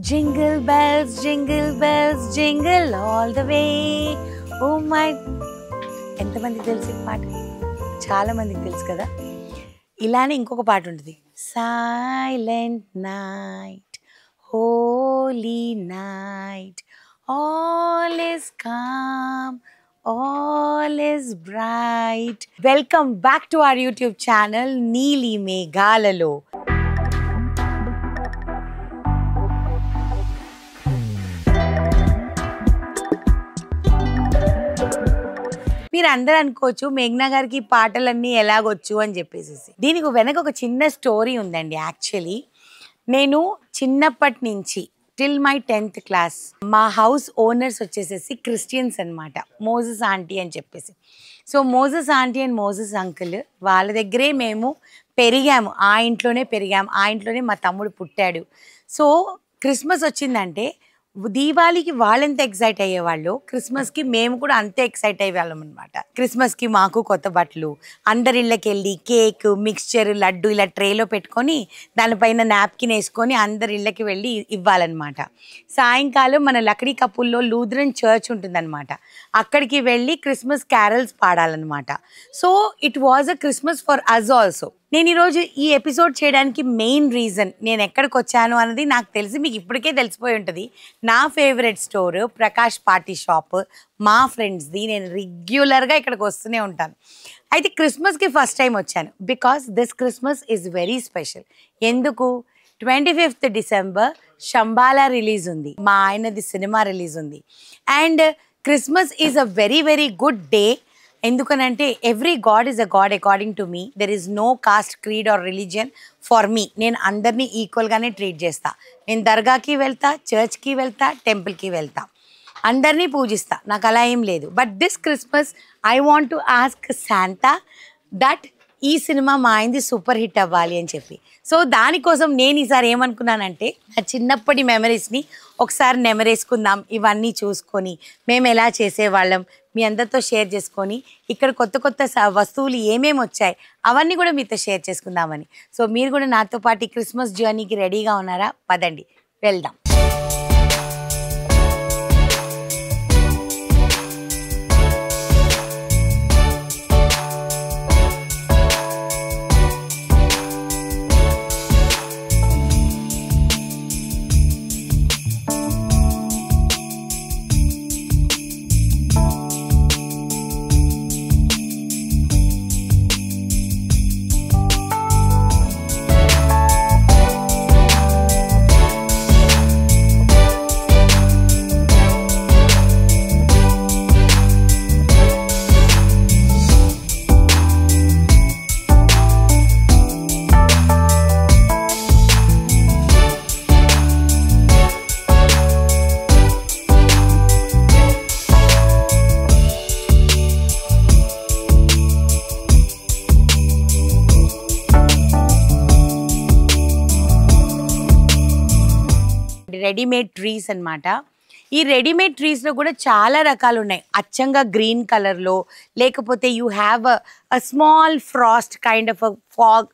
Jingle bells, jingle all the way. Oh my. ఎంతమందికి తెలుసు ఈ పాట? చాలా మందికి తెలుసు కదా. ఇలానే ఇంకొక పాట ఉంటుంది. Silent night, holy night, all is calm, all is bright. Welcome back to our YouTube channel Neeli Meghalalo. మీరు అందరూ అనుకోవచ్చు మేఘ్నా గారికి పాటలన్నీ ఎలాగొచ్చు అని చెప్పేసి. దీనికి వెనక ఒక చిన్న స్టోరీ ఉందండి. యాక్చువల్లీ నేను చిన్నప్పటి నుంచి టిల్ మై 10th క్లాస్ మా హౌస్ ఓనర్స్ వచ్చేసేసి క్రిస్టియన్స్ అనమాట. మోజెస్ ఆంటీ అని చెప్పేసి. So Moses aunty and Moses uncle వాళ్ళ దగ్గరే మేము పెరిగాము. ఆ ఇంట్లోనే పెరిగాము. ఆ ఇంట్లోనే మా తమ్ముడు పుట్టాడు. సో క్రిస్మస్ వచ్చిందంటే దీపావళికి వాళ్ళెంత ఎక్సైట్ అయ్యేవాళ్ళు, క్రిస్మస్కి మేము కూడా అంతే ఎక్సైట్ అయ్యేవాళ్ళం అనమాట. క్రిస్మస్కి మాకు కొత్త బట్టలు, అందరి ఇళ్ళకి వెళ్ళి కేక్, మిక్స్చర్, లడ్డు ఇలా ట్రేలో పెట్టుకొని దానిపైన నాప్కిన్ వేసుకొని అందరి ఇళ్ళకి వెళ్ళి ఇవ్వాలన్నమాట. సాయంకాలం మన లక్డీ కపుల్లో లూథరన్ చర్చ్ ఉంటుందన్నమాట. అక్కడికి వెళ్ళి క్రిస్మస్ క్యారల్స్ పాడాలన్నమాట. So it was a Christmas for us also. నేను ఈరోజు ఈ ఎపిసోడ్ చేయడానికి మెయిన్ రీజన్ నేను ఎక్కడికి వచ్చాను అన్నది నాకు తెలిసి మీకు ఇప్పటికే తెలిసిపోయి ఉంటుంది. నా favourite store Prakash party shop, మా ఫ్రెండ్స్ది. నేను రెగ్యులర్గా ఇక్కడికి వస్తూనే ఉంటాను. అయితే క్రిస్మస్కి ఫస్ట్ టైం వచ్చాను because this Christmas is very special. ఎందుకు? 25th డిసెంబర్ శంబాలా రిలీజ్ ఉంది, మా ఆయనది సినిమా రిలీజ్ ఉంది. And Christmas is a very very good day. ఎందుకనంటే every god is a god according to me. There is no caste, creed or religion for me. నేను అందరినీ ఈక్వల్గానే treat చేస్తా. నేను దర్గాకి వెళ్తా, చర్చ్కి వెళ్తా, టెంపుల్కి వెళ్తా, అందరినీ పూజిస్తా. నాకు అలా ఏం లేదు. But this Christmas I want to ask Santa that ఈ సినిమా మా ఆయనది సూపర్ హిట్ అవ్వాలి అని చెప్పి. సో దానికోసం నేను ఈసారి ఏమనుకున్నానంటే నా చిన్నప్పటి మెమరీస్ని ఒకసారి నెమరేసుకుందాం. ఇవన్నీ చూసుకొని మేము ఎలా చేసేవాళ్ళం మీ అందరితో షేర్ చేసుకొని, ఇక్కడ కొత్త కొత్త వస్తువులు ఏమేమి వచ్చాయి అవన్నీ కూడా మీతో షేర్ చేసుకుందామని. సో మీరు కూడా నాతో పాటు క్రిస్మస్ జర్నీకి రెడీగా ఉన్నారా? పదండి వెళ్దాం. రెడీమేడ్ ట్రీస్ అనమాట. ఈ రెడీమేడ్ ట్రీస్లో కూడా చాలా రకాలు ఉన్నాయి. అచ్చంగా గ్రీన్ కలర్లో, లేకపోతే you have a small Frost kind of fog,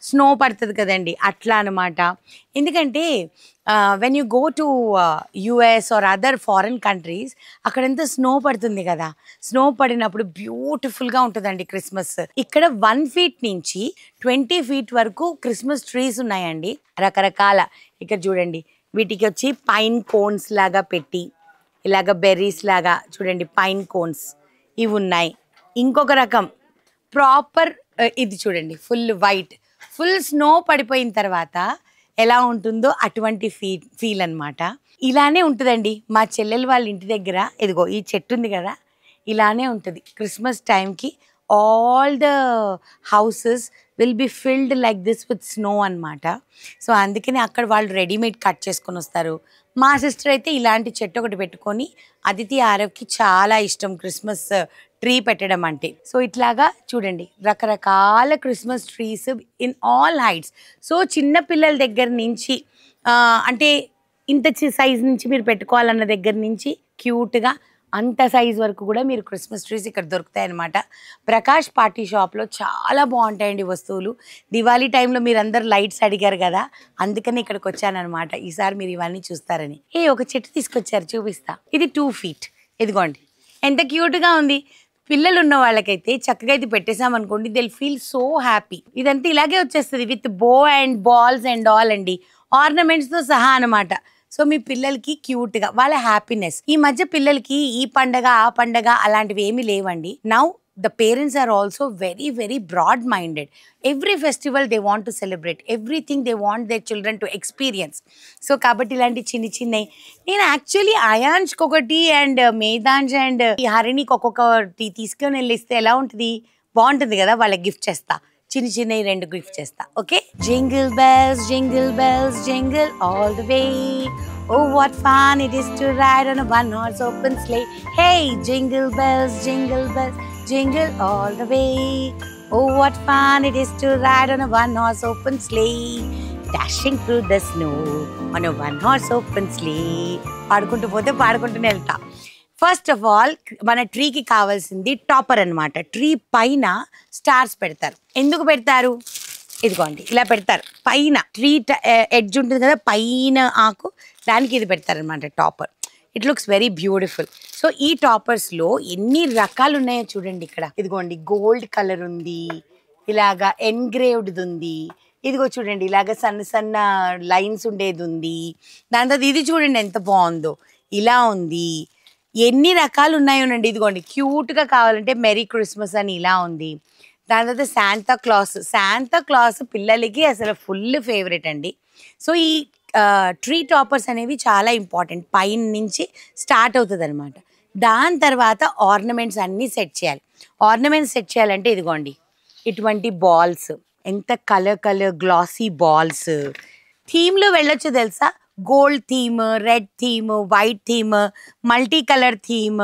snow పడుతుంది కదండి, అట్లా అనమాట. ఎందుకంటే when you go to US are other foreign countries అక్కడంతా స్నో పడుతుంది కదా. స్నో పడినప్పుడు బ్యూటిఫుల్గా ఉంటుందండి క్రిస్మస్. ఇక్కడ 1 feet నుంచి 20 feet వరకు క్రిస్మస్ ట్రీస్ ఉన్నాయండి, రకరకాల. ఇక్కడ చూడండి, వీటికి వచ్చి పైన్ కోన్స్ లాగా పెట్టి ఇలాగ బెర్రీస్ లాగా చూడండి, పైన్ కోన్స్ ఇవి ఉన్నాయి. ఇంకొక రకం ప్రాపర్ ఇది చూడండి, ఫుల్ వైట్, ఫుల్ స్నో పడిపోయిన తర్వాత ఎలా ఉంటుందో అటువంటి ఫీల్ అనమాట. ఇలానే ఉంటుందండి మా చెల్లెలు వాళ్ళ ఇంటి దగ్గర. ఇదిగో ఈ చెట్టు ఉంది కదా, ఇలానే ఉంటుంది క్రిస్మస్ టైంకి. All the houses will be filled like this with snow అనమాట. సో అందుకని అక్కడ వాళ్ళు రెడీమేడ్ కట్ చేసుకొని వస్తారు. మా సిస్టర్ అయితే ఇలాంటి చెట్టు ఒకటి పెట్టుకొని, అదితి ఆరవ్కి చాలా ఇష్టం క్రిస్మస్ ట్రీ పెట్టడం అంటే. సో ఇట్లాగా చూడండి, రకరకాల Christmas trees in all heights. So చిన్న పిల్లల దగ్గర నుంచి అంటే ఇంత సైజ్ నుంచి మీరు పెట్టుకోవాలన్న దగ్గర నుంచి క్యూట్గా అంత సైజ్ వరకు కూడా మీరు క్రిస్మస్ ట్రీస్ ఇక్కడ దొరుకుతాయి అనమాట. ప్రకాష్ పార్టీ షాప్లో చాలా బాగుంటాయండి వస్తువులు. దివాళీ టైంలో మీరు అందరు లైట్స్ అడిగారు కదా, అందుకని ఇక్కడికి వచ్చానమాట. ఈసారి మీరు ఇవన్నీ చూస్తారని. ఒక చెట్టు తీసుకొచ్చారు, చూపిస్తా. ఇది 2 feet. ఇదిగోండి ఎంత క్యూట్గా ఉంది. పిల్లలు ఉన్న వాళ్ళకైతే చక్కగా ఇది పెట్టేసామనుకోండి, దిల్ ఫీల్ సో హ్యాపీ. ఇదంతా ఇలాగే వచ్చేస్తుంది విత్ బో అండ్ బాల్స్ అండ్ ఆల్ అండి, ఆర్నమెంట్స్తో సహా అనమాట. సో మీ పిల్లలకి క్యూట్గా వాళ్ళ హ్యాపీనెస్. ఈ మధ్య పిల్లలకి ఈ పండగ ఆ పండగ అలాంటివి ఏమీ లేవండి. Now the parents are also very very broad minded. Every festival they want to celebrate, everything they want their children to experience. So kabatti ilanti chinni chinnai nenu actually Ayansh kokati and Medanj and Harini kokokati తీసుకొని వెళ్ళిస్తే ఎలా ఉంటుంది, బాగుంటుంది కదా. వాళ్ళకి gift చేస్తా, చిన్ని చిన్న 2 gift చేస్తా. Okay. Jingle bells jingle all the way, oh what fun it is to ride on a one horse open sleigh. Hey jingle bells jingle all the way, oh what fun it is to ride on a one horse open sleigh, dashing through the snow on a one horse open sleigh. పాడుకుంటూ పోతే పాడుకుంటూనే వెళ్తా. First of all మన ట్రీకి కావాల్సింది topper అనమాట. Tree పైన stars పెడతారు. ఎందుకు పెడతారు, ఇదిగోండి ఇలా పెడతారు. పైన ట్రీ ఎడ్జ్ ఉంటుంది కదా, పైన ఆకు, దానికి ఇది పెడతారనమాట topper. It looks very beautiful. So ఈ టాపర్స్లో ఎన్ని రకాలు ఉన్నాయో చూడండి. ఇక్కడ ఇదిగోండి గోల్డ్ కలర్ ఉంది, ఇలాగా ఎన్గ్రేవ్డ్ ఉంది, ఇదిగో చూడండి ఇలాగ సన్న సన్న లైన్స్ ఉండేది ఉంది. దాని తర్వాత ఇది చూడండి ఎంత బాగుందో, ఇలా ఉంది. ఎన్ని రకాలు ఉన్నాయోనండి. ఇదిగోండి క్యూట్గా కావాలంటే మెరీ క్రిస్మస్ అని ఇలా ఉంది. దాని తర్వాత శాంతా క్లాస్ పిల్లలకి అసలు ఫుల్ ఫేవరెట్ అండి. సో ఈ ట్రీ టాపర్స్ అనేవి చాలా ఇంపార్టెంట్. పైన నుంచి స్టార్ట్ అవుతుంది అనమాట. దాని తర్వాత ఆర్నమెంట్స్ అన్నీ సెట్ చేయాలి. ఆర్నమెంట్స్ సెట్ చేయాలంటే ఇదిగోండి ఇటువంటి బాల్స్, ఎంత కలర్ గ్లాసీ బాల్స్. థీమ్లో వెళ్ళొచ్చు తెలుసా, gold theme, red theme, white theme, multi colour theme,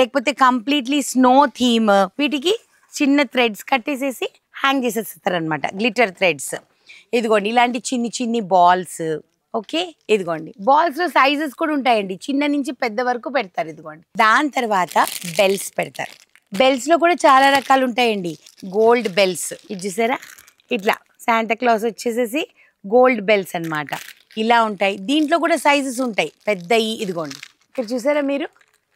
లేకపోతే కంప్లీట్లీ స్నో థీమ్. వీటికి చిన్న థ్రెడ్స్ కట్టేసేసి హ్యాంగ్ చేసేస్తారు అనమాట, గ్లిటర్ థ్రెడ్స్. ఇదిగోండి ఇలాంటి చిన్ని బాల్స్. ఓకే. ఇదిగోండి బాల్స్లో సైజెస్ కూడా ఉంటాయండి, చిన్న నుంచి పెద్ద వరకు పెడతారు. ఇదిగోండి దాని తర్వాత బెల్స్ పెడతారు. బెల్స్లో కూడా చాలా రకాలు ఉంటాయండి. గోల్డ్ బెల్స్, ఇది చూసారా, ఇట్లా శాంటా క్లాస్ వచ్చేసేసి గోల్డ్ బెల్స్ అనమాట, ఇలా ఉంటాయి. దీంట్లో కూడా సైజెస్ ఉంటాయి పెద్దవి. ఇదిగోండి ఇక్కడ చూసారా మీరు,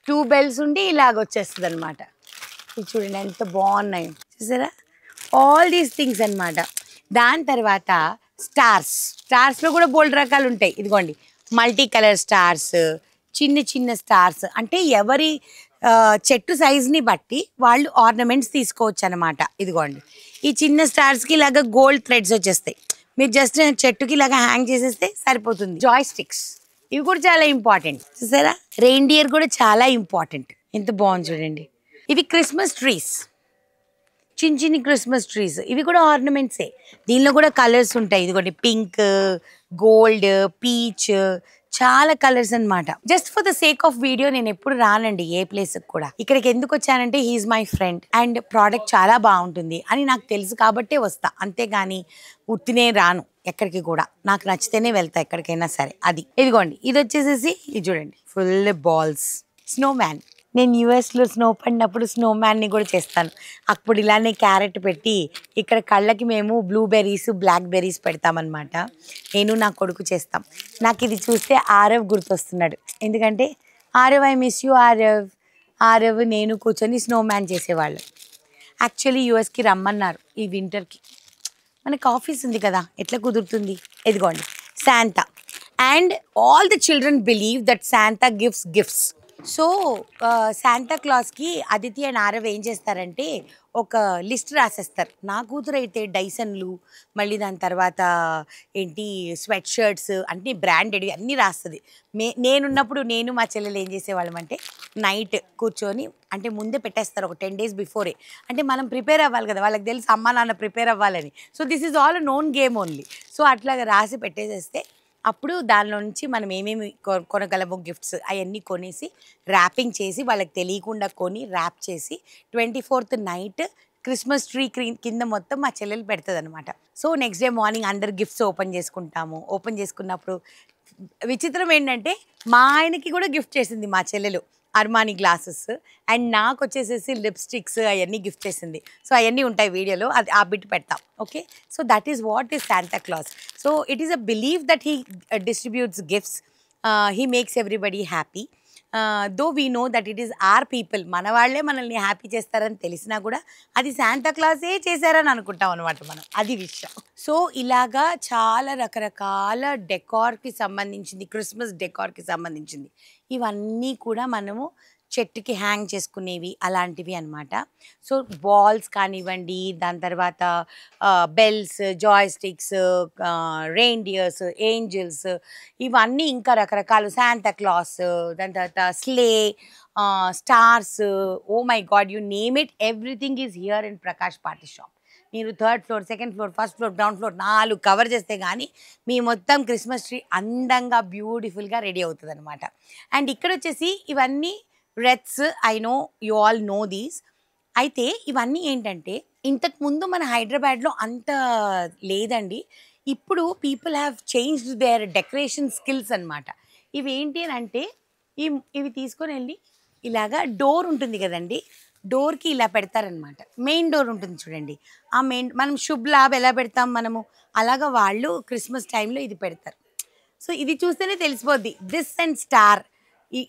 2 బెల్స్ ఉండి ఇలాగ వచ్చేస్తుంది అనమాట. ఇది చూడండి ఎంత బాగున్నాయి, చూసారా. ఆల్ దీస్ థింగ్స్ అనమాట. దాని తర్వాత స్టార్స్లో కూడా బోల్డ్ రకాలు ఉంటాయి. ఇదిగోండి మల్టీ కలర్ స్టార్స్, చిన్న స్టార్స్. అంటే ఎవరి చెట్టు సైజ్ని బట్టి వాళ్ళు ఆర్నమెంట్స్ తీసుకోవచ్చు అనమాట. ఇదిగోండి ఈ చిన్న స్టార్స్కి ఇలాగ గోల్డ్ థ్రెడ్స్ వచ్చేస్తాయి. మీరు జస్ట్ చెట్టుకి ఇలాగ హ్యాంగ్ చేసేస్తే సరిపోతుంది. జాయ్ స్టిక్స్, ఇవి కూడా చాలా ఇంపార్టెంట్. చూసారా, రెయిన్డియర్ కూడా చాలా ఇంపార్టెంట్. ఎంత బాగుంది చూడండి. ఇవి క్రిస్మస్ ట్రీస్, చిన్ని క్రిస్మస్ ట్రీస్. ఇవి కూడా ఆర్నమెంట్సే. దీనిలో కూడా కలర్స్ ఉంటాయి. ఇదిగోండి పింక్, గోల్డ్, పీచ్, చాలా కలర్స్ అనమాట. Just for the sake of video నేను ఎప్పుడు రానండి ఏ ప్లేస్కి కూడా. ఇక్కడికి ఎందుకు వచ్చానంటే he is my friend and product చాలా బాగుంటుంది అని నాకు తెలుసు కాబట్టే వస్తా, అంతేగాని ఉత్తినే రాను ఎక్కడికి కూడా. నాకు నచ్చితేనే వెళ్తా ఎక్కడికైనా సరే. అది ఇదిగోండి ఇది వచ్చేసేసి ఇది చూడండి ఫుల్ బాల్స్, స్నో మ్యాన్. నేను యూఎస్లో స్నో పడినప్పుడు స్నో మ్యాన్ని కూడా చేస్తాను. అప్పుడు ఇలానే క్యారెట్ పెట్టి ఇక్కడ కళ్ళకి మేము బ్లూబెర్రీస్, బ్లాక్ బెర్రీస్ పెడతామన్నమాట. నేను నా కొడుకు చేస్తాం. నాకు ఇది చూస్తే ఆరవ్ గుర్తొస్తున్నాడు. ఎందుకంటే Aarav, I miss you Aarav నేను కూర్చొని స్నో మ్యాన్ చేసేవాళ్ళు. యాక్చువల్లీ యూఎస్కి రమ్మన్నారు ఈ వింటర్కి. మనకు ఆఫీస్ ఉంది కదా, ఎట్లా కుదురుతుంది. ఇదిగోండి Santa. And all the children believe that Santa gives gifts. So Santa క్లాస్కి అదితి అండ్ ఆరవ్ ఏం చేస్తారంటే ఒక లిస్ట్ రాసేస్తారు. నా కూతురు అయితే డైసన్లు, మళ్ళీ దాని తర్వాత ఏంటి స్వెట్ షర్ట్స్ అన్నీ బ్రాండెడ్ అన్నీ రాస్తుంది. నేనున్నప్పుడు నేను మా చెల్లెలు ఏం చేసేవాళ్ళం అంటే నైట్ కూర్చొని, అంటే ముందే పెట్టేస్తారు ఒక 10 days బిఫోరే. అంటే మనం ప్రిపేర్ అవ్వాలి కదా, వాళ్ళకి తెలుసు అమ్మ నాన్న ప్రిపేర్ అవ్వాలని. So this is all known game only. So అట్లాగా రాసి పెట్టేసేస్తే అప్పుడు దానిలో నుంచి మనం ఏమేమి కొనగలము గిఫ్ట్స్ అవన్నీ కొనేసి ర్యాపింగ్ చేసి వాళ్ళకి తెలియకుండా కొని ర్యాప్ చేసి 24th నైట్ క్రిస్మస్ ట్రీ కింద మొత్తం మా చెల్లెలు పెడుతుంది అనమాట. సో నెక్స్ట్ డే మార్నింగ్ అందరు గిఫ్ట్స్ ఓపెన్ చేసుకుంటాము. ఓపెన్ చేసుకున్నప్పుడు విచిత్రం ఏంటంటే మా ఆయనకి కూడా గిఫ్ట్ చేసింది మా చెల్లెలు. అర్మానీ గ్లాసెస్ అండ్ నాకు వచ్చేసేసి లిప్స్టిక్స్ అవన్నీ గిఫ్ట్ చేసింది. సో అవన్నీ ఉంటాయి వీడియోలో, అది ఆ బిట్ పెడతాం. Okay, so that is what is Santa Claus. So it is a believe that he distributes gifts, he makes everybody happy. Though we know that it is our people, మన వాళ్ళే మనల్ని happy చేస్తారని తెలిసినా కూడా అది Santa క్లాసే చేశారని అనుకుంటాం అనమాట మనం, అది విషయం. సో ఇలాగా చాలా రకరకాల డెకార్కి సంబంధించింది, క్రిస్మస్ డెకార్కి సంబంధించింది ఇవన్నీ కూడా మనము చెట్టుకి హ్యాంగ్ చేసుకునేవి అలాంటివి అనమాట. సో బాల్స్ కానివ్వండి, దాని తర్వాత bells, joysticks, reindeers, angels, ఇవన్నీ ఇంకా రకరకాలు, శాంటా క్లాస్, దాని తర్వాత sleigh, stars, oh my god, you name it, everything is here in Prakash party shop. మీరు 3rd floor, 2nd floor, 1st floor, ground floor 4 cover చేస్తే కానీ మీ మొత్తం క్రిస్మస్ ట్రీ అందంగా బ్యూటిఫుల్గా రెడీ అవుతుంది అనమాట. అండ్ ఇక్కడ వచ్చేసి ఇవన్నీ wreaths, I know you all know these. అయితే ఇవన్నీ ఏంటంటే ఇంతకుముందు మన హైదరాబాద్లో అంత లేదండి. ఇప్పుడు people have changed their decoration skills అనమాట. ఇవి ఏంటి అని అంటే ఇవి తీసుకొని వెళ్ళి ఇలాగా డోర్ ఉంటుంది కదండి, డోర్కి ఇలా పెడతారనమాట. మెయిన్ డోర్ ఉంటుంది చూడండి, ఆ మెయిన్ మనం శుభ్ లాభ్ ఎలా పెడతాం మనము, అలాగా వాళ్ళు క్రిస్మస్ టైంలో ఇది పెడతారు. సో ఇది చూస్తేనే తెలిసిపోద్ది, this and star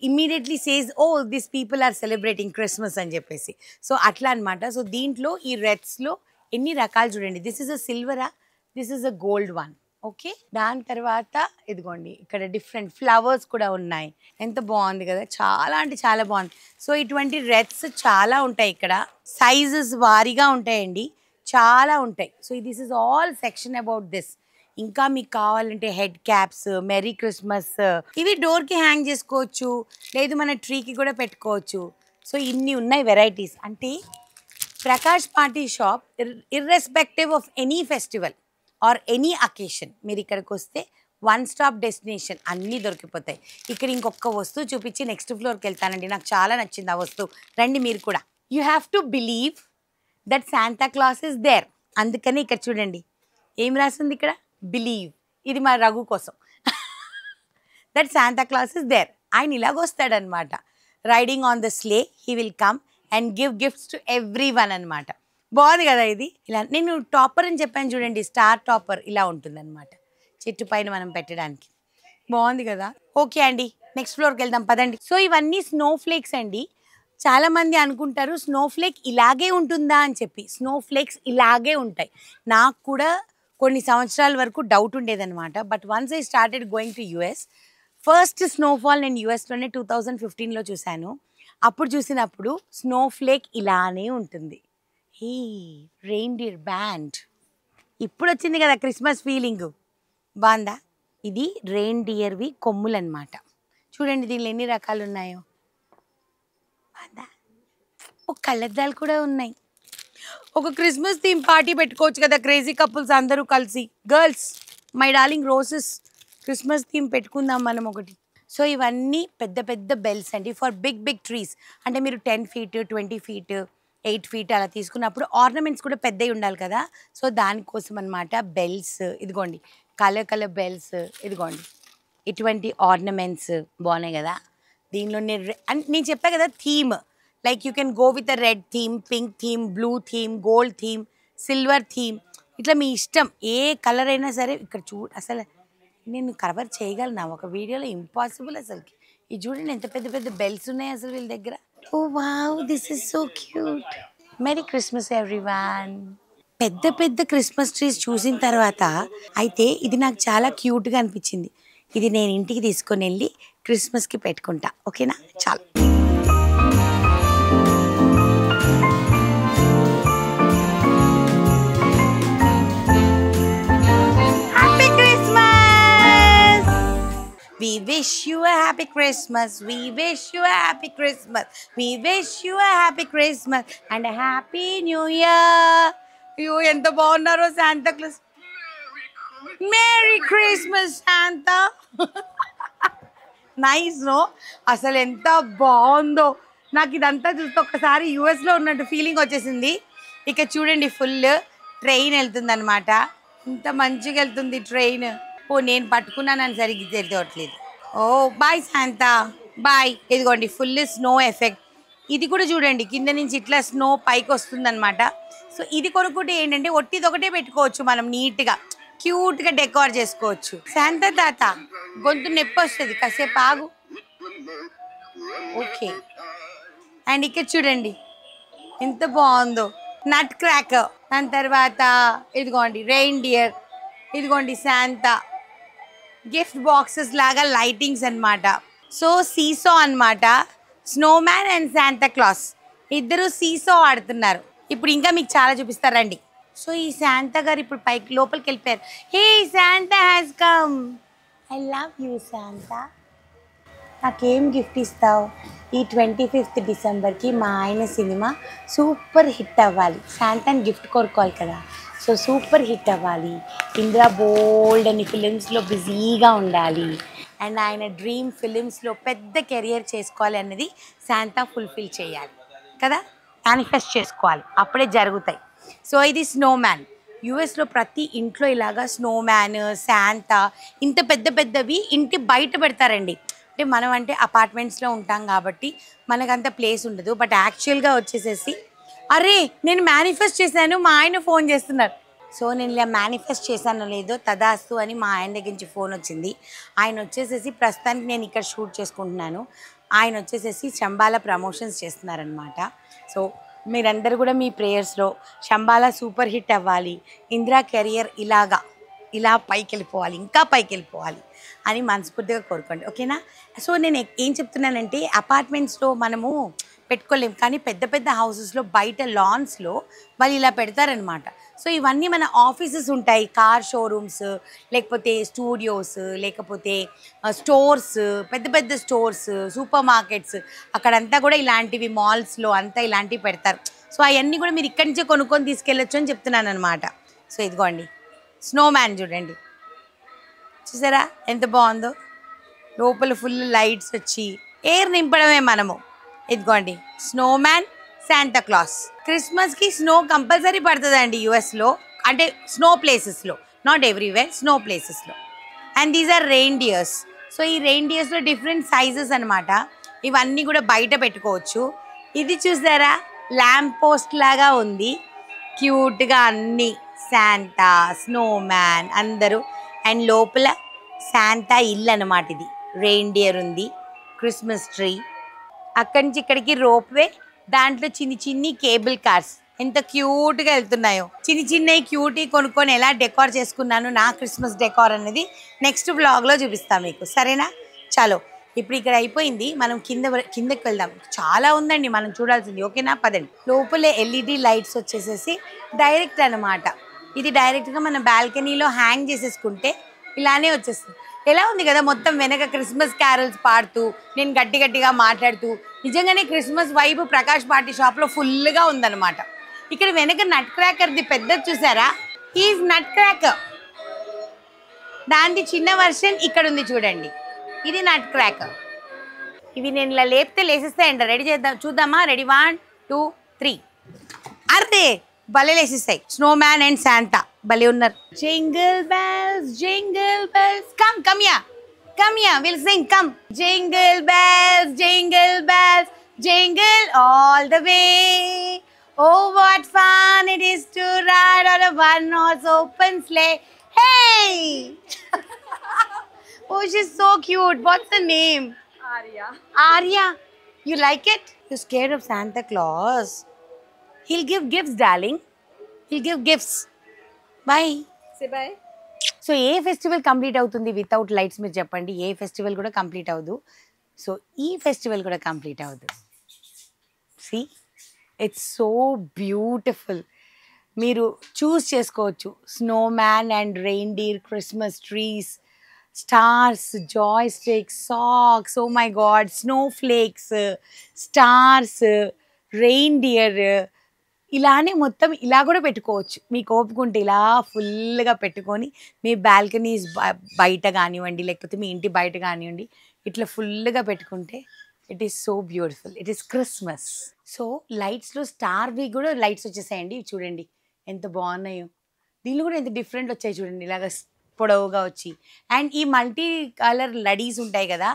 immediately says oh this people are celebrating Christmas అని చెప్పేసి. సో అట్లా అనమాట. సో దీంట్లో ఈ రెడ్స్లో ఎన్ని రకాలు చూడండి, దిస్ ఇస్ అ సిల్వరా, this is a gold one. Okay, దాని తర్వాత ఇదిగోండి ఇక్కడ డిఫరెంట్ ఫ్లవర్స్ కూడా ఉన్నాయి. ఎంత బాగుంది కదా, చాలా అంటే చాలా బాగుంది. సో ఇటువంటి రెడ్స్ చాలా ఉంటాయి ఇక్కడ, సైజెస్ వారీగా ఉంటాయండి, చాలా ఉంటాయి. So this is all section about this. ఇంకా మీకు కావాలంటే హెడ్ క్యాప్స్, మెరీ క్రిస్మస్, ఇవి డోర్కి హ్యాంగ్ చేసుకోవచ్చు, లేదు మన ట్రీకి కూడా పెట్టుకోవచ్చు. సో ఇన్ని ఉన్నాయి వెరైటీస్. అంటే Prakash party shop irrespective of any festival or any occasion మీరు ఇక్కడికి వస్తే వన్ స్టాప్ డెస్టినేషన్, అన్నీ దొరికిపోతాయి. ఇక్కడ ఇంకొక వస్తువు చూపించి నెక్స్ట్ ఫ్లోర్కి వెళ్తానండి, నాకు చాలా నచ్చింది ఆ వస్తువు, రండి మీరు కూడా. You have to believe that Santa Claus is there. అందుకని ఇక్కడ చూడండి ఏం రాసింది ఇక్కడ, బిలీవ్. ఇది మా రఘు కోసం. That Santa Claus is there. ఆయన ఇలాగొస్తాడనమాట, riding on the sleigh, he will come and give gifts to everyone అనమాట. బాగుంది కదా ఇది. ఇలా నేను టాపర్ అని చెప్పాను చూడండి, స్టార్ టాపర్ ఇలా ఉంటుందన్నమాట, చెట్టు పైన మనం పెట్టడానికి. బాగుంది కదా. ఓకే అండి, నెక్స్ట్ ఫ్లోర్కి వెళ్దాం పదండి. సో ఇవన్నీ స్నో ఫ్లేక్స్ అండి. చాలామంది అనుకుంటారు స్నో ఫ్లేక్ ఇలాగే ఉంటుందా అని చెప్పి. స్నో ఫ్లేక్స్ ఇలాగే ఉంటాయి. నాకు కూడా కొన్ని సంవత్సరాల వరకు డౌట్ ఉండేదన్నమాట. But once I started going to US, first snowfall నేను యుఎస్లోనే 2015లో చూశాను. అప్పుడు చూసినప్పుడు స్నో ఫ్లేక్ ఇలానే ఉంటుంది. హీ రెయిన్డియర్ బ్యాండ్ ఇప్పుడు వచ్చింది కదా క్రిస్మస్ ఫీలింగ్, బాగుందా. ఇది రెయిన్డియర్వి కొమ్ములు అనమాట. చూడండి దీనిలో ఎన్ని రకాలు ఉన్నాయో, బాగుందా. ఒక కళ్ళద్దాలు కూడా ఉన్నాయి. ఒక క్రిస్మస్ థీమ్ పార్టీ పెట్టుకోవచ్చు కదా క్రేజీ కపుల్స్ అందరూ కలిసి. Girls, my darling roses, Christmas theme పెట్టుకుందాం మనం ఒకటి. సో ఇవన్నీ పెద్ద పెద్ద బెల్స్ అండి ఫర్ బిగ్ బిగ్ ట్రీస్. అంటే మీరు 10 feet, 20 feet, 8 feet అలా తీసుకున్నప్పుడు ఆర్నమెంట్స్ కూడా పెద్దవి ఉండాలి కదా. సో దానికోసం అనమాట బెల్స్. ఇదిగోండి కలర్ కలర్ బెల్స్, ఇదిగోండి ఇటువంటి ఆర్నమెంట్స్ బాగున్నాయి కదా. దీనిలో నేను చెప్పా కదా theme, like you can go with a red theme, pink theme, blue theme, gold theme, silver theme, ఇట్లా మీ ఇష్టం ఏ కలర్ అయినా సరే. ఇక్కడ అసలు నేను కవర్ చేయగలనా ఒక వీడియోలో, ఇంపాసిబుల్ అసలుకి. ఇది చూడండి ఎంత పెద్ద పెద్ద బెల్స్ ఉన్నాయి అసలు వీళ్ళ దగ్గర. Oh wow, this is so cute. Merry Christmas everyone. పెద్ద పెద్ద క్రిస్మస్ ట్రీస్ చూసిన తర్వాత అయితే ఇది నాకు చాలా క్యూట్గా అనిపించింది. ఇది నేను ఇంటికి తీసుకొని వెళ్ళి క్రిస్మస్కి పెట్టుకుంటా. ఓకేనా, చాలు. We wish you a happy Christmas. We wish you a happy Christmas. We wish you a happy Christmas and a happy New Year. You ఎంత బాగున్నారో Santa Claus. Merry Christmas Santa. Nice no, అసలు ఎంత బాగుందో. నాకు ఇదంతా చూస్తే ఒక్కసారి యుఎస్లో ఉన్నట్టు ఫీలింగ్ వచ్చేసింది. ఇక చూడండి ఫుల్ ట్రైన్ వెళ్తుంది అనమాట. ఇంత మంచిగా వెళ్తుంది ట్రైన్. ఓ నేను పట్టుకున్నానని సరిగ్గా తెలియట్లేదు. ఓ బాయ్ శాంతా, బాయ్. ఇదిగోండి ఫుల్ స్నో ఎఫెక్ట్. ఇది కూడా చూడండి కింద నుంచి ఇట్లా స్నో పైకి వస్తుందన్నమాట. సో ఇది కొనుక్కుంటే ఏంటంటే ఒట్టిది ఒకటే పెట్టుకోవచ్చు మనం నీట్గా క్యూట్గా డెకార్ చేసుకోవచ్చు. శాంతా తాత గొంతు నొప్పి వస్తుంది, కాసేపు ఆగు. ఓకే. అండ్ ఇక్కడ చూడండి ఎంత బాగుందో నట్ క్రాకర్. దాని తర్వాత ఇదిగోండి రెయిన్డియర్, ఇదిగోండి శాంతా, గిఫ్ట్ బాక్సెస్ లాగా లైటింగ్స్ అన్నమాట. సో సీసో అన్నమాట. స్నోమ్యాన్ అండ్ శాంతా క్లాస్ ఇద్దరు సీసో ఆడుతున్నారు. ఇప్పుడు ఇంకా మీకు చాలా చూపిస్తారండి. సో ఈ శాంతా గారు ఇప్పుడు పైకి లోపలికి వెళ్ళిపోయారు. Hey Santa has come. I love you Santa. నాకేం గిఫ్ట్ ఇస్తావు? ఈ 25th డిసెంబర్కి మా ఆయన సినిమా సూపర్ హిట్ అవ్వాలి. శాంతాని గిఫ్ట్ కోరుకోవాలి కదా. సో సూపర్ హిట్ అవ్వాలి. ఇందిరా బోల్డ్ అని ఫిలిమ్స్లో బిజీగా ఉండాలి. అండ్ ఆయన డ్రీమ్ ఫిలిమ్స్లో పెద్ద కెరియర్ చేసుకోవాలి అన్నది శాంతా ఫుల్ఫిల్ చేయాలి కదా. మేనిఫెస్ట్ చేసుకోవాలి, అప్పుడే జరుగుతాయి. సో ఇది స్నోమ్యాన్. యూఎస్లో ప్రతి ఇంట్లో ఇలాగా స్నోమ్యాన్, శాంతా ఇంత పెద్ద పెద్దవి ఇంటి బయట పెడతారండి. అంటే మనం అంటే అపార్ట్మెంట్స్లో ఉంటాం కాబట్టి మనకంత ప్లేస్ ఉండదు. బట్ యాక్చువల్గా వచ్చేసేసి అరే నేను మేనిఫెస్ట్ చేశాను, మా ఆయన ఫోన్ చేస్తున్నారు. సో నేను ఇలా మేనిఫెస్ట్ చేశానో లేదో తదాస్తు అని మా ఆయన దగ్గర నుంచి ఫోన్ వచ్చింది. ఆయన వచ్చేసేసి ప్రస్తుతానికి నేను ఇక్కడ షూట్ చేసుకుంటున్నాను. ఆయన వచ్చేసేసి శంబాల ప్రమోషన్స్ చేస్తున్నారనమాట. సో మీరందరూ కూడా మీ ప్రేయర్స్లో శంబాల సూపర్ హిట్ అవ్వాలి, ఇందిరా కెరియర్ ఇలా పైకి వెళ్ళిపోవాలి, ఇంకా పైకి వెళ్ళిపోవాలి అని మనస్ఫూర్తిగా కోరుకోండి. ఓకేనా? సో నేను ఏం చెప్తున్నానంటే అపార్ట్మెంట్స్లో మనము పెట్టుకోలేము, కానీ పెద్ద పెద్ద హౌసెస్లో బయట లాన్స్లో వాళ్ళు ఇలా పెడతారనమాట. సో ఇవన్నీ మన ఆఫీసెస్ ఉంటాయి, కార్ షోరూమ్స్, లేకపోతే స్టూడియోస్, లేకపోతే స్టోర్స్, పెద్ద పెద్ద స్టోర్స్, సూపర్ మార్కెట్స్, అక్కడంతా కూడా ఇలాంటివి మాల్స్లో అంతా ఇలాంటివి పెడతారు. సో అవన్నీ కూడా మీరు ఇక్కడి నుంచే కొనుక్కొని తీసుకెళ్ళొచ్చు అని చెప్తున్నాను అనమాట. సో ఇదిగోండి స్నోమ్యాన్ చూడండి, చూసారా ఎంత బాగుందో. లోపల ఫుల్ లైట్స్ వచ్చి ఎయిర్ నింపడమే మనము. ఇదిగోండి స్నోమ్యాన్, శాంతా క్లాస్. క్రిస్మస్కి స్నో కంపల్సరీ పడుతుందండి యూఎస్లో, అంటే స్నో ప్లేసెస్లో, నాట్ ఎవ్రీవేర్, స్నో ప్లేసెస్లో. And these are reindeers. So ఈ రెయిన్డియర్స్లో డిఫరెంట్ సైజెస్ అనమాట. ఇవన్నీ కూడా బయట పెట్టుకోవచ్చు. ఇది చూసారా ల్యాంప్ పోస్ట్ లాగా ఉంది, క్యూట్గా అన్నీ శాంతా, స్నోమ్యాన్ అందరూ. అండ్ లోపల శాంతా ఇల్లు అనమాట. ఇది రెయిన్డియర్ ఉంది, క్రిస్మస్ ట్రీ, అక్కడి నుంచి ఇక్కడికి రోప్వే, దాంట్లో చిన్ని చిన్ని కేబుల్ కార్స్ ఎంత క్యూట్గా వెళ్తున్నాయో. చిన్నవి క్యూటీ కొనుక్కొని ఎలా డెకార్ చేసుకున్నాను నా క్రిస్మస్ డెకార్ అనేది నెక్స్ట్ వ్లాగ్లో చూపిస్తాను మీకు, సరేనా? చలో ఇప్పుడు ఇక్కడ అయిపోయింది, మనం కిందకి వెళ్దాం. చాలా ఉందండి మనం చూడాల్సింది. ఓకేనా? పదండి. లోపలే ఎల్ఈడి లైట్స్ వచ్చేసేసి డైరెక్ట్ అనమాట. ఇది డైరెక్ట్గా మన బాల్కనీలో హ్యాంగ్ చేసేసుకుంటే ఇలానే వచ్చేస్తుంది. ఎలా ఉంది కదా మొత్తం వెనక క్రిస్మస్ క్యారల్స్ పాడుతూ, నేను గట్టిగా మాట్లాడుతూ, నిజంగానే క్రిస్మస్ వైబ్ ప్రకాష్ పార్టీ షాప్లో ఫుల్గా ఉందన్నమాట. ఇక్కడ వెనక నట్ క్రాకర్ది పెద్దది చూసారా, ఈజ్ నట్ క్రాకర్. దాని చిన్న వర్షన్ ఇక్కడ ఉంది చూడండి, ఇది నట్ క్రాకర్. ఇవి నేను ఇలా లేపితే లేసేస్తాయంట. రెడీ చేద్దాం, చూద్దామా? రెడీ 1 2 3. అర్రే భలే లేసేస్తాయి. స్నోమ్యాన్ అండ్ శాంతా భలే ఉన్నారు. Jingle bells come here will sing come. Jingle bells jingle all the way. Oh what fun it is to ride on a one-horse open sleigh. Hey! Oh, she's so cute. What's the name? Arya. You like it? You're scared of Santa Claus. He'll give gifts, darling. He'll give gifts. Bye. Say bye. So ఏ festival complete అవుతుంది without lights? మీరు చెప్పండి. ఏ festival కూడా complete అవ్వదు. So ఈ festival కూడా complete అవ్వదు. See? It's so beautiful. మీరు చూస్ చేసుకోవచ్చు. Snowman and reindeer, Christmas trees, stars, joystick, socks, oh my god, snowflakes, stars, reindeer, ఇలానే మొత్తం ఇలా కూడా పెట్టుకోవచ్చు. మీకు ఓపుకుంటే ఇలా ఫుల్గా పెట్టుకొని మీ బాల్కనీస్ బయట కానివ్వండి, లేకపోతే మీ ఇంటి బయట కానివ్వండి, ఇట్లా ఫుల్గా పెట్టుకుంటే it is so beautiful. It is Christmas. So లైట్స్లో స్టార్వి కూడా లైట్స్ వచ్చేసాయండి. చూడండి ఎంత బాగున్నాయో. దీనిలో కూడా ఎంత డిఫరెంట్ వచ్చాయి చూడండి, ఇలాగ పొడవుగా వచ్చి. అండ్ ఈ మల్టీ కలర్ లడీస్ ఉంటాయి కదా,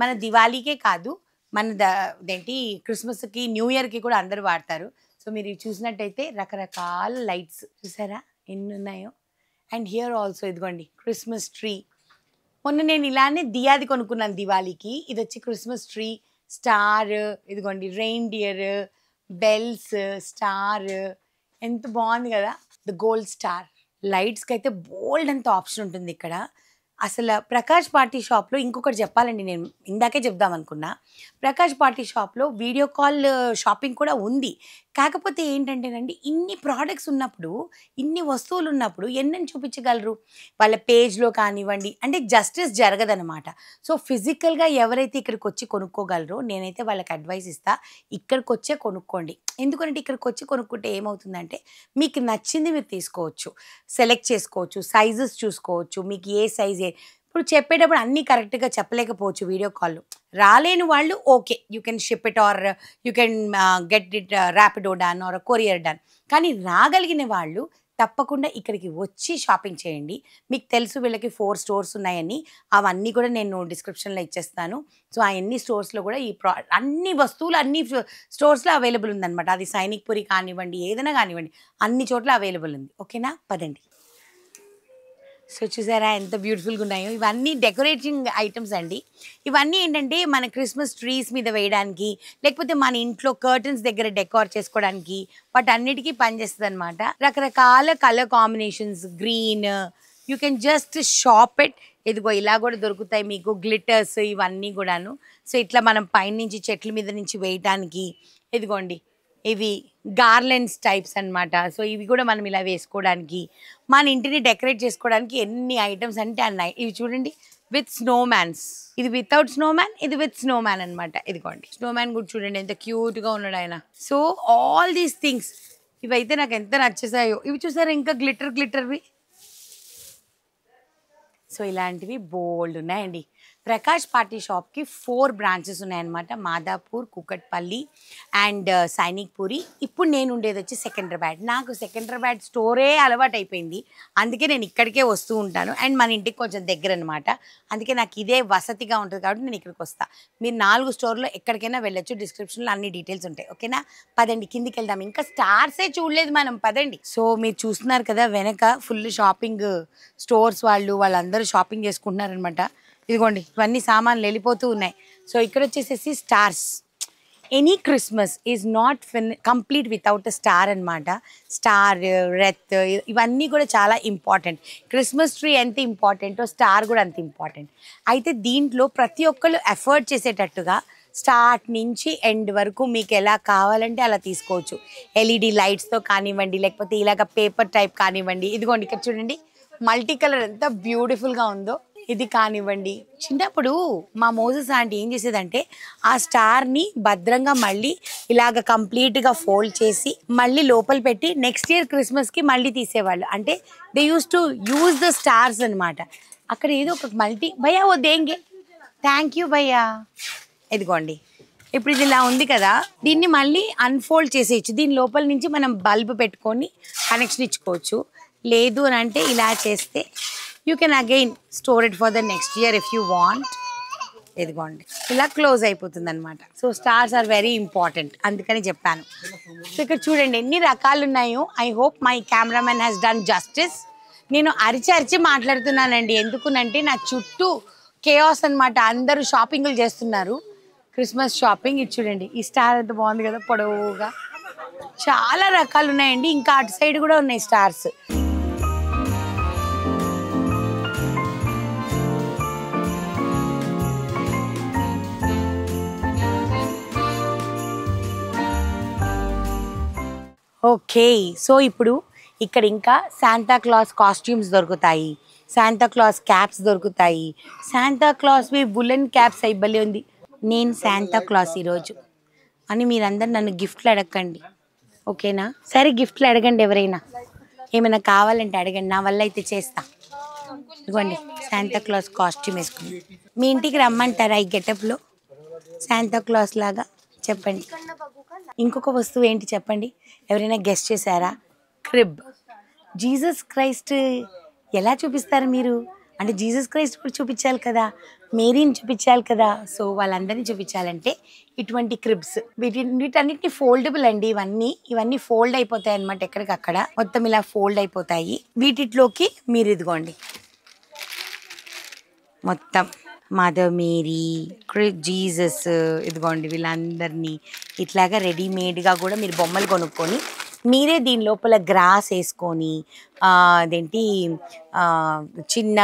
మన దివాళీకే కాదు, అదేంటి క్రిస్మస్కి, న్యూ ఇయర్కి కూడా అందరూ వాడతారు. సో మీరు ఇవి చూసినట్టయితే రకరకాల లైట్స్ చూసారా ఎన్ని ఉన్నాయో. అండ్ హియర్ ఆల్సో ఇదిగోండి క్రిస్మస్ ట్రీ. మొన్న నేను ఇలానే దియాది కొనుక్కున్నాను దివాళీకి. ఇది వచ్చి క్రిస్మస్ ట్రీ, స్టార్, ఇదిగోండి రెయిన్డియర్, బెల్స్, స్టార్, ఎంత బాగుంది కదా. The gold star. లైట్స్కి అయితే బోల్డ్ అంత ఆప్షన్ ఉంటుంది ఇక్కడ. అసలు ప్రకాష్ పార్టీ షాప్లో ఇంకొకటి చెప్పాలండి, నేను ఇందాకే చెప్దాం అనుకున్నా. ప్రకాష్ పార్టీ షాప్లో వీడియో కాల్ షాపింగ్ కూడా ఉంది. కాకపోతే ఏంటంటేనండి, ఇన్ని ప్రోడక్ట్స్ ఉన్నప్పుడు, ఇన్ని వస్తువులు ఉన్నప్పుడు ఎన్నని చూపించగలరు? వాళ్ళ పేజ్లో కానివ్వండి, అంటే జస్టిస్ జరగదనమాట. సో ఫిజికల్గా ఎవరైతే ఇక్కడికి వచ్చి కొనుక్కోగలరో నేనైతే వాళ్ళకి అడ్వైస్ ఇస్తా, ఇక్కడికి వచ్చే కొనుక్కోండి. ఎందుకంటే ఇక్కడికి వచ్చి కొనుక్కుంటే ఏమవుతుందంటే మీకు నచ్చింది మీరు తీసుకోవచ్చు, సెలెక్ట్ చేసుకోవచ్చు, సైజెస్ చూసుకోవచ్చు, మీకు ఏ సైజ్. ఇప్పుడు చెప్పేటప్పుడు అన్నీ కరెక్ట్గా చెప్పలేకపోవచ్చు వీడియో కాల్లో. రాలేని వాళ్ళు okay, you can ship it or you can get it Rapido done or courier done. కానీ రాగలిగిన వాళ్ళు తప్పకుండా ఇక్కడికి వచ్చి షాపింగ్ చేయండి. మీకు తెలుసు వీళ్ళకి 4 స్టోర్స్ ఉన్నాయని, అవన్నీ కూడా నేను డిస్క్రిప్షన్లో ఇచ్చేస్తాను. సో అవన్నీ స్టోర్స్లో కూడా అన్ని వస్తువులు అన్ని స్టోర్స్లో అవైలబుల్ ఉందన్నమాట. అది సైనిక్ పురి కానివ్వండి, ఏదైనా కానివ్వండి, అన్ని చోట్ల అవైలబుల్ ఉంది. ఓకేనా, పదండి. సో చూసారా ఎంత బ్యూటిఫుల్గా ఉన్నాయో. ఇవన్నీ డెకరేటింగ్ ఐటమ్స్ అండి. ఇవన్నీ ఏంటంటే మన క్రిస్మస్ ట్రీస్ మీద వేయడానికి, లేకపోతే మన ఇంట్లో కర్టన్స్ దగ్గర డెకార్ చేసుకోవడానికి, వాటన్నిటికీ పనిచేస్తుంది అనమాట. రకరకాల colour combinations, green, you can just shop it. ఇదిగో ఇలా కూడా దొరుకుతాయి మీకు గ్లిటర్స్, ఇవన్నీ కూడాను. సో ఇట్లా మనం పైనుంచి చెట్ల మీద నుంచి వేయటానికి, ఇదిగోండి ఇవి గార్లెండ్స్ టైప్స్ అనమాట. సో ఇవి కూడా మనం ఇలా వేసుకోవడానికి, మన ఇంటిని డెకరేట్ చేసుకోవడానికి ఎన్ని ఐటమ్స్ అంటే అన్నాయి. ఇవి చూడండి విత్ స్నోమ్యాన్స్. ఇది వితౌట్ స్నోమ్యాన్, ఇది విత్ స్నోమ్యాన్ అనమాట. ఇదిగోండి స్నోమ్యాన్ కూడా చూడండి ఎంత క్యూట్గా ఉన్నాడు ఆయన. సో ఆల్ దీస్ థింగ్స్ ఇవైతే నాకు ఎంత నచ్చేసాయో. ఇవి చూసారా ఇంకా గ్లిటర్వి. సో ఇలాంటివి బోల్డ్ ఉన్నాయండి. ప్రకాష్ పార్టీ షాప్కి 4 బ్రాంచెస్ ఉన్నాయన్నమాట. మాదాపూర్, కుకట్పల్లి అండ్ సైనిక్ పూరి. ఇప్పుడు నేను ఉండేది వచ్చి సెకండ్రాబాద్. నాకు సెకండ్రాబాద్ స్టోరే అలవాటు అయిపోయింది, అందుకే నేను ఇక్కడికే వస్తూ ఉంటాను. అండ్ మన ఇంటికి కొంచెం దగ్గర అనమాట, అందుకే నాకు ఇదే వసతిగా ఉంటుంది కాబట్టి నేను ఇక్కడికి వస్తాను. మీరు 4 స్టోర్లో ఎక్కడికైనా వెళ్ళొచ్చు, డిస్క్రిప్షన్లో అన్ని డీటెయిల్స్ ఉంటాయి. ఓకేనా, పదండి కిందికి వెళ్దాం. ఇంకా స్టార్సే చూడలేదు మనం, పదండి. సో మీరు చూస్తున్నారు కదా వెనక ఫుల్ షాపింగ్ స్టోర్స్, వాళ్ళందరూ షాపింగ్ చేసుకుంటున్నారనమాట. ఇదిగోండి ఇవన్నీ సామాన్లు వెళ్ళిపోతూ ఉన్నాయి. సో ఇక్కడ వచ్చేసేసి stars. Any Christmas is not complete without a star అనమాట. స్టార్, రెత్, ఇవన్నీ కూడా చాలా ఇంపార్టెంట్. క్రిస్మస్ ట్రీ ఎంత ఇంపార్టెంటో స్టార్ కూడా అంత ఇంపార్టెంట్. అయితే దీంట్లో ప్రతి ఒక్కళ్ళు ఎఫర్ట్ చేసేటట్టుగా స్టార్ట్ నుంచి ఎండ్ వరకు మీకు ఎలా కావాలంటే అలా తీసుకోవచ్చు. ఎల్ఈడి లైట్స్తో కానివ్వండి, లేకపోతే ఇలాగ పేపర్ టైప్ కానివ్వండి. ఇదిగోండి ఇక్కడ చూడండి మల్టీ కలర్ ఎంత బ్యూటిఫుల్గా ఉందో. ఇది కానివ్వండి, చిన్నప్పుడు మా మోజెస్ ఆంటీ ఏం చేసేదంటే ఆ స్టార్ని భద్రంగా మళ్ళీ ఇలాగ కంప్లీట్గా ఫోల్డ్ చేసి మళ్ళీ లోపల పెట్టి నెక్స్ట్ ఇయర్ క్రిస్మస్కి మళ్ళీ తీసేవాళ్ళు. అంటే దే యూజ్ ద స్టార్స్ అనమాట. అక్కడ ఏదో ఒక భయ్యా ఓ దేంగే, థ్యాంక్ యూ భయ్యా. ఇదిగోండి ఇప్పుడు ఇది ఇలా ఉంది కదా, దీన్ని మళ్ళీ అన్ఫోల్డ్ చేసేయచ్చు. దీని లోపల నుంచి మనం బల్బ్ పెట్టుకొని కనెక్షన్ ఇచ్చుకోవచ్చు. లేదు అని అంటే ఇలా చేస్తే you can again store it for the next year if you want. ఇదిగోండి ఇలా క్లోజ్ అయిపోతుంది అనమాట. So stars are very important, అందుకని చెప్పాను. సో ఇక్కడ చూడండి ఎన్ని రకాలు ఉన్నాయో. I hope my cameraman has done justice. నేను అరిచి మాట్లాడుతున్నానండి, ఎందుకునంటే నా చుట్టూ కేయాస్ అనమాట. అందరూ షాపింగ్లు చేస్తున్నారు, క్రిస్మస్ షాపింగ్. ఇది చూడండి ఈ స్టార్ ఎంత బాగుంది కదా, పొడవుగా. చాలా రకాలు ఉన్నాయండి, ఇంకా అటు సైడ్ కూడా ఉన్నాయి స్టార్స్. ఓకే, సో ఇప్పుడు ఇక్కడ ఇంకా శాంతా క్లాస్ కాస్ట్యూమ్స్ దొరుకుతాయి, శాంతా క్లాస్ క్యాప్స్ దొరుకుతాయి. శాంతా క్లాస్వి వులెన్ క్యాప్స్ అయిబలే ఉంది. నేను శాంతా క్లాస్ ఈరోజు అని మీరందరూ నన్ను గిఫ్ట్లు అడగండి, ఓకేనా? సరే గిఫ్ట్లు అడగండి, ఎవరైనా ఏమైనా కావాలంటే అడగండి, నా వల్ల అయితే చేస్తా. ఇదిగోండి శాంతా క్లాస్ కాస్ట్యూమ్ వేసుకుని మీ ఇంటికి రమ్మంటారా ఈ గెటప్లో శాంతా క్లాస్ లాగా? చెప్పండి. ఇంకొక వస్తువు ఏంటి చెప్పండి, ఎవరైనా గెస్ట్ చేశారా? క్రిబ్. జీసస్ క్రైస్ట్ ఎలా చూపిస్తారు మీరు అంటే జీసస్ క్రైస్ట్ కూడా చూపించాలి కదా, మేరీని చూపించాలి కదా. సో వాళ్ళందరినీ చూపించాలంటే ఇటువంటి క్రిబ్స్, వీటన్నిటిని ఫోల్డబుల్ అండి. ఇవన్నీ ఫోల్డ్ అయిపోతాయి అనమాట, ఎక్కడికక్కడ మొత్తం ఇలా ఫోల్డ్ అయిపోతాయి. వీటిలోకి మీరు ఇదిగోండి మొత్తం మదర్ మేరీ, జీసస్, ఇదిగోండి వీళ్ళందరినీ ఇట్లాగా రెడీమేడ్గా కూడా మీరు బొమ్మలు కొనుక్కొని మీరే దీని లోపల గ్రాస్ వేసుకొని అదేంటి చిన్న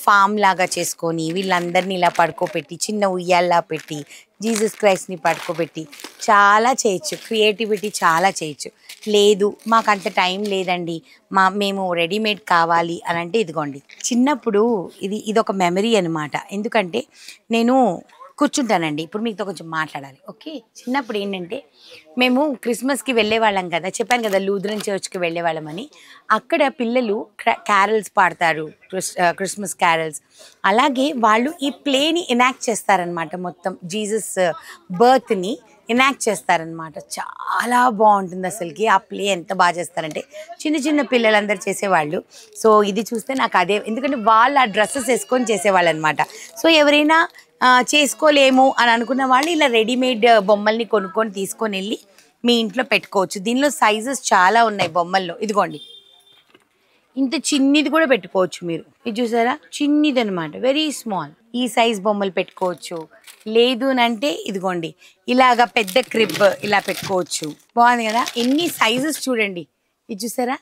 ఫామ్ లాగా చేసుకొని వీళ్ళందరినీ ఇలా పడుకోబెట్టి చిన్న ఉయ్యాల్లా పెట్టి జీసస్ క్రైస్ట్ని పడుకోబెట్టి చాలా చేయొచ్చు. క్రియేటివిటీ చాలా చేయొచ్చు. లేదు మాకు అంత టైం లేదండి, మేము రెడీమేడ్ కావాలి అని అంటే ఇదిగోండి. చిన్నప్పుడు ఇది ఒక మెమరీ అనమాట. ఎందుకంటే నేను కూర్చుంటానండి, ఇప్పుడు మీతో కొంచెం మాట్లాడాలి. ఓకే, చిన్నప్పుడు ఏంటంటే మేము క్రిస్మస్కి వెళ్ళేవాళ్ళం కదా, చెప్పాను కదా లూథరన్ చర్చ్కి వెళ్ళేవాళ్ళమని. అక్కడ పిల్లలు క్యారల్స్ పాడతారు, క్రిస్మస్ క్యారల్స్. అలాగే వాళ్ళు ఈ ప్లేని ఎనాక్ట్ చేస్తారనమాట, మొత్తం జీసస్ బర్త్ని ఎనాక్ట్ చేస్తారనమాట. చాలా బాగుంటుంది అసలుకి ఆ ప్లే. ఎంత బాగా చేస్తారంటే చిన్న చిన్న పిల్లలందరూ చేసేవాళ్ళు. సో ఇది చూస్తే నాకు అదే, ఎందుకంటే వాళ్ళు ఆ డ్రెస్సెస్ వేసుకొని చేసేవాళ్ళు అనమాట. సో ఎవరైనా చేసుకోలేము అని అనుకున్న వాళ్ళు ఇలా రెడీమేడ్ బొమ్మల్ని కొనుక్కొని తీసుకొని వెళ్ళి మీ ఇంట్లో పెట్టుకోవచ్చు. దీనిలో సైజెస్ చాలా ఉన్నాయి బొమ్మల్లో. ఇదిగోండి ఇంత చిన్నిది కూడా పెట్టుకోవచ్చు మీరు. ఇది చూసారా, చిన్నిది అనమాట, వెరీ స్మాల్. ఈ సైజ్ బొమ్మలు పెట్టుకోవచ్చు. లేదు అంటే ఇదిగోండి ఇలాగా పెద్ద క్రిబ్ ఇలా పెట్టుకోవచ్చు. బాగుంది కదా, ఎన్ని సైజెస్ చూడండి. ఇది చూసారా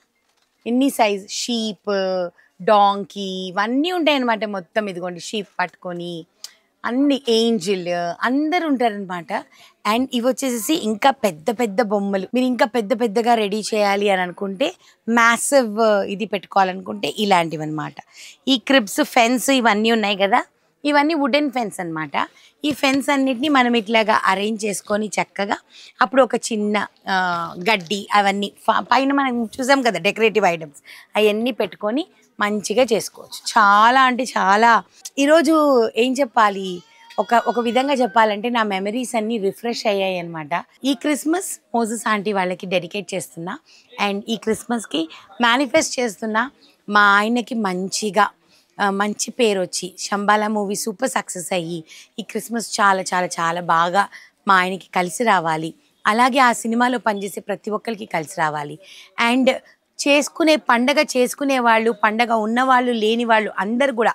ఎన్ని సైజ్. షీప్, డాంకీ ఇవన్నీ ఉంటాయి అనమాట మొత్తం. ఇదిగోండి షీప్ పట్టుకొని అన్ని, ఏంజిల్ అందరు ఉంటారనమాట. అండ్ ఇవి వచ్చేసి ఇంకా పెద్ద పెద్ద బొమ్మలు. మీరు ఇంకా పెద్ద పెద్దగా రెడీ చేయాలి అని అనుకుంటే, మ్యాసివ్ ఇది పెట్టుకోవాలనుకుంటే ఇలాంటివి అనమాట. ఈ క్రిబ్స్, ఫెన్స్ ఇవన్నీ ఉన్నాయి కదా, ఇవన్నీ వుడెన్ ఫెన్స్ అనమాట. ఈ ఫెన్స్ అన్నిటిని మనం ఇట్లాగా అరేంజ్ చేసుకొని చక్కగా అప్పుడు ఒక చిన్న గడ్డి అవన్నీ పైన మనం చూసాం కదా డెకరేటివ్ ఐటమ్స్, అవన్నీ పెట్టుకొని మంచిగా చేసుకోవచ్చు. చాలా అంటే చాలా, ఈరోజు ఏం చెప్పాలి, ఒక విధంగా చెప్పాలంటే నా మెమరీస్ అన్నీ రిఫ్రెష్ అయ్యాయి అనమాట. ఈ క్రిస్మస్ మోజెస్ ఆంటీ వాళ్ళకి డెడికేట్ చేస్తున్నా. అండ్ ఈ క్రిస్మస్కి మేనిఫెస్ట్ చేస్తున్నా మా ఆయనకి మంచి పేరు వచ్చి, శంబాలా మూవీ సూపర్ సక్సెస్ అయ్యి ఈ క్రిస్మస్ చాలా చాలా చాలా బాగా మా ఆయనకి కలిసి రావాలి. అలాగే ఆ సినిమాలో పనిచేసే ప్రతి ఒక్కరికి కలిసి రావాలి. అండ్ చేసుకునే వాళ్ళు, పండగ ఉన్నవాళ్ళు లేని వాళ్ళు అందరు కూడా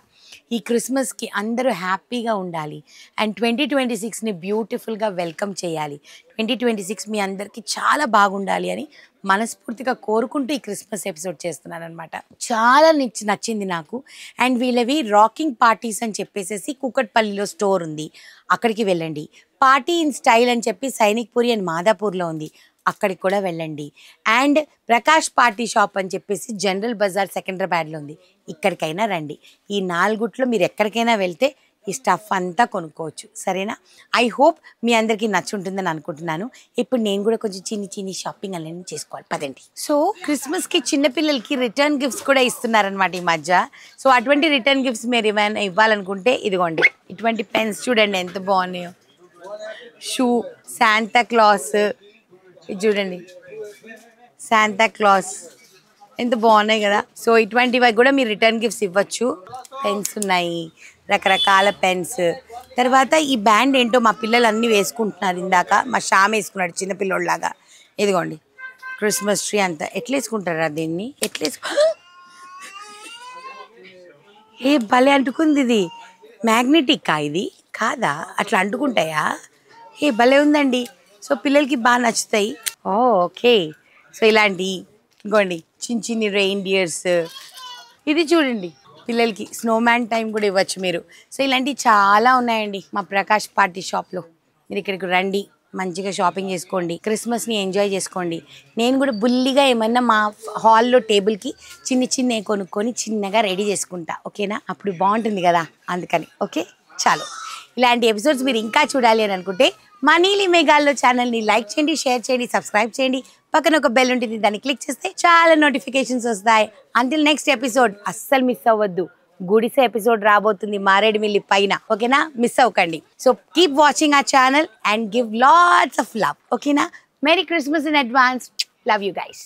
ఈ క్రిస్మస్కి అందరూ హ్యాపీగా ఉండాలి. అండ్ 2026ని బ్యూటిఫుల్గా వెల్కమ్ చేయాలి. 2026 మీ అందరికీ చాలా బాగుండాలి అని మనస్ఫూర్తిగా కోరుకుంటూ ఈ క్రిస్మస్ ఎపిసోడ్ చేస్తున్నాను అనమాట. చాలా నచ్చింది నాకు. అండ్ వీళ్ళవి రాకింగ్ పార్టీస్ అని చెప్పేసి కూకట్పల్లిలో స్టోర్ ఉంది, అక్కడికి వెళ్ళండి. పార్టీ ఇన్ స్టైల్ అని చెప్పి సైనిక్పురి అండ్ మాదాపూర్లో ఉంది, అక్కడికి కూడా వెళ్ళండి. అండ్ ప్రకాష్ పార్టీ షాప్ అని చెప్పేసి జనరల్ బజార్ సికింద్రాబాద్లో ఉంది, ఇక్కడికైనా రండి. ఈ 4 మీరు ఎక్కడికైనా వెళ్తే ఈ స్టఫ్ అంతా కొనుక్కోవచ్చు. సరేనా? ఐ హోప్ మీ అందరికీ నచ్చుంటుందని అనుకుంటున్నాను. ఇప్పుడు నేను కూడా కొంచెం చిన్ని షాపింగ్ అనేది చేసుకోవాలి, పదండి. సో క్రిస్మస్కి చిన్నపిల్లలకి రిటర్న్ గిఫ్ట్స్ కూడా ఇస్తున్నారనమాట ఈ మధ్య. సో అటువంటి రిటర్న్ గిఫ్ట్స్ మీరు ఏమైనా ఇవ్వాలనుకుంటే ఇదిగోండి, ఇటువంటి పెన్స్ చూడండి ఎంత బాగున్నాయో. షూ, శాంతా క్లాస్, ఇది చూడండి శాంతా క్లాస్ ఎంత బాగున్నాయి కదా. సో ఇటువంటివి కూడా మీరు రిటర్న్ గిఫ్ట్స్ ఇవ్వచ్చు. పెన్స్ ఉన్నాయి, రకరకాల పెన్స్. తర్వాత ఈ బ్యాండ్ ఏంటో మా పిల్లలు అన్నీ వేసుకుంటున్నారు. ఇందాక మా శ్యామ్ వేసుకున్నాడు చిన్నపిల్లోళ్ళలాగా. ఇదిగోండి క్రిస్మస్ ట్రీ అంతా. ఎట్లా వేసుకుంటారా దీన్ని, ఏ భలే అంటుకుంది. ఇది మ్యాగ్నెటిక్కా? ఇది కాదా, అట్లా అంటుకుంటాయా? ఏ భలే ఉందండి. సో పిల్లలకి బాగా నచ్చుతాయి. ఓకే, సో ఇలాంటి ఇంకోండి చిన్ని రెయిన్డియర్స్. ఇది చూడండి, పిల్లలకి స్నోమ్యాన్ టైం కూడా ఇవ్వచ్చు మీరు. సో ఇలాంటివి చాలా ఉన్నాయండి మా ప్రకాష్ పార్టీ షాప్లో. మీరు ఇక్కడికి రండి, మంచిగా షాపింగ్ చేసుకోండి, క్రిస్మస్ని ఎంజాయ్ చేసుకోండి. నేను కూడా బుల్లిగా ఏమన్నా మా హాల్లో టేబుల్కి చిన్నవి కొనుక్కొని చిన్నగా రెడీ చేసుకుంటా. ఓకేనా? అప్పుడు బాగుంటుంది కదా, అందుకని. ఓకే, చాలు. ఇలాంటి ఎపిసోడ్స్ మీరు ఇంకా చూడాలి అని అనుకుంటే మా నీలి మేఘాల్లో ఛానల్ని లైక్ చేయండి, షేర్ చేయండి, సబ్స్క్రైబ్ చేయండి. పక్కన ఒక బెల్ ఉంటుంది, దాన్ని క్లిక్ చేస్తే చాలా నోటిఫికేషన్స్ వస్తాయి. అంటిల్ నెక్స్ట్ ఎపిసోడ్ అస్సలు మిస్ అవ్వద్దు. గుడిసె ఎపిసోడ్ రాబోతుంది మారేడుమిల్లి పైన. ఓకేనా? మిస్ అవ్వకండి. So keep watching our channel and give lots of love. ఓకేనా? Merry Christmas in advance. Love you guys.